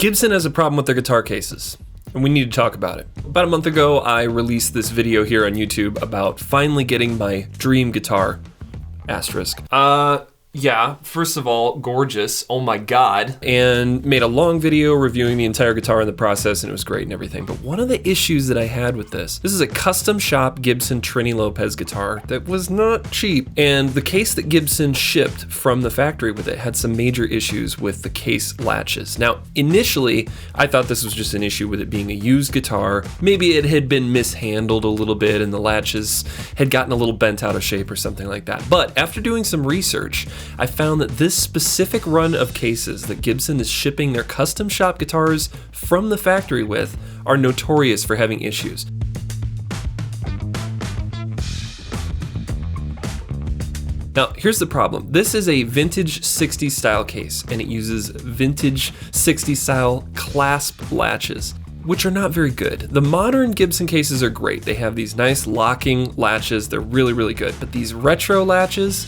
Gibson has a problem with their guitar cases, and we need to talk about it. About a month ago, I released this video here on YouTube about finally getting my dream guitar, asterisk. Yeah, first of all, gorgeous, oh my god, and made a long video reviewing the entire guitar in the process, and it was great and everything. But one of the issues that I had with this is a custom shop Gibson Trini Lopez guitar that was not cheap, and the case that Gibson shipped from the factory with it had some major issues with the case latches. Now, initially, I thought this was just an issue with it being a used guitar. Maybe it had been mishandled a little bit and the latches had gotten a little bent out of shape or something like that. But after doing some research, I found that this specific run of cases that Gibson is shipping their custom shop guitars from the factory with are notorious for having issues. Now, here's the problem. This is a vintage 60s style case, and it uses vintage 60s style clasp latches, which are not very good. The modern Gibson cases are great. They have these nice locking latches. They're really, really good. But these retro latches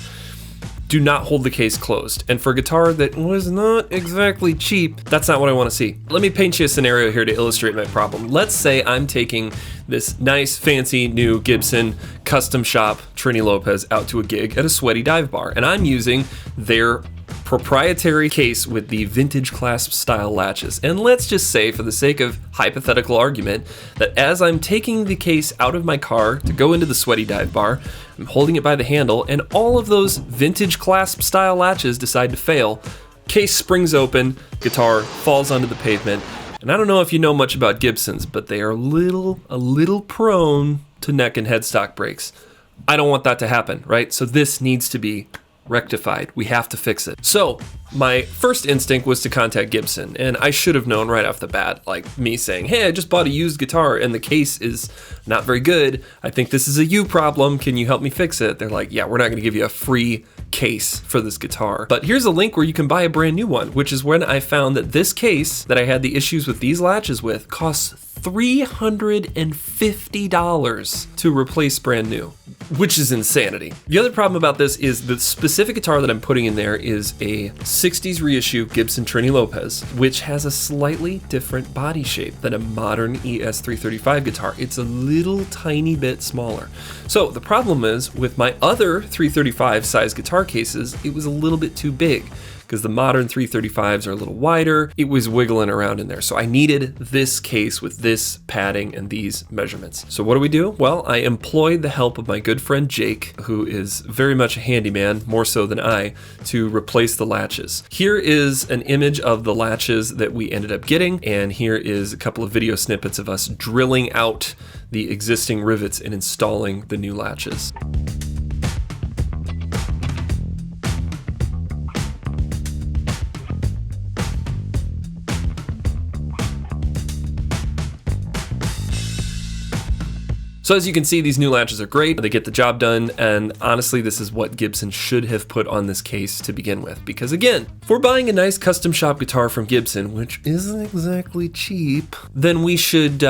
do not hold the case closed. And for a guitar that was not exactly cheap, that's not what I want to see. Let me paint you a scenario here to illustrate my problem. Let's say I'm taking this nice, fancy, new Gibson Custom Shop Trini Lopez out to a gig at a sweaty dive bar, and I'm using their proprietary case with the vintage clasp style latches. And let's just say, for the sake of hypothetical argument, that as I'm taking the case out of my car to go into the sweaty dive bar, I'm holding it by the handle, and all of those vintage clasp style latches decide to fail. Case springs open, guitar falls onto the pavement. And I don't know if you know much about Gibsons, but they are a little prone to neck and headstock breaks. I don't want that to happen, right? So this needs to be rectified. We have to fix it. So my first instinct was to contact Gibson, and I should have known right off the bat, like me saying, hey, I just bought a used guitar and the case is not very good. I think this is a you problem. Can you help me fix it? They're like, yeah, we're not gonna give you a free case for this guitar. But here's a link where you can buy a brand new one, which is when I found that this case that I had the issues with these latches with costs $350 to replace brand new, which is insanity. The other problem about this is the specific guitar that I'm putting in there is a 60s reissue Gibson Trini Lopez, which has a slightly different body shape than a modern ES335 guitar. It's a little tiny bit smaller. So the problem is with my other 335 size guitar cases, it was a little bit too big, because the modern 335s are a little wider. It was wiggling around in there. So I needed this case with this padding and these measurements. So what do? Well, I employed the help of my good friend Jake, who is very much a handyman, more so than I, to replace the latches. Here is an image of the latches that we ended up getting, and here is a couple of video snippets of us drilling out the existing rivets and installing the new latches. So as you can see, these new latches are great. They get the job done, and honestly, this is what Gibson should have put on this case to begin with. Because again, if we're buying a nice custom shop guitar from Gibson, which isn't exactly cheap, then we should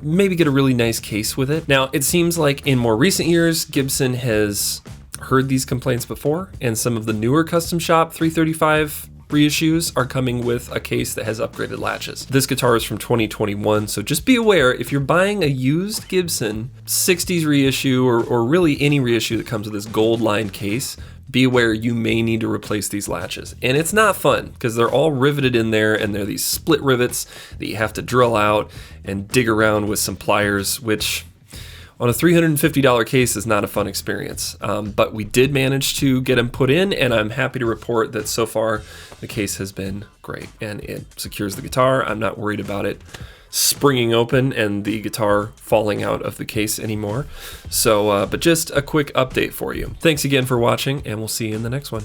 maybe get a really nice case with it. Now, it seems like in more recent years, Gibson has heard these complaints before, and some of the newer custom shop 335 reissues are coming with a case that has upgraded latches. This guitar is from 2021, so just be aware if you're buying a used Gibson 60s reissue or really any reissue that comes with this gold lined case, be aware you may need to replace these latches. And it's not fun because they're all riveted in there, and they're these split rivets that you have to drill out and dig around with some pliers, which on a $350 case is not a fun experience. But we did manage to get them put in, and I'm happy to report that so far the case has been great, and it secures the guitar. I'm not worried about it springing open and the guitar falling out of the case anymore. So, but just a quick update for you. Thanks again for watching, and we'll see you in the next one.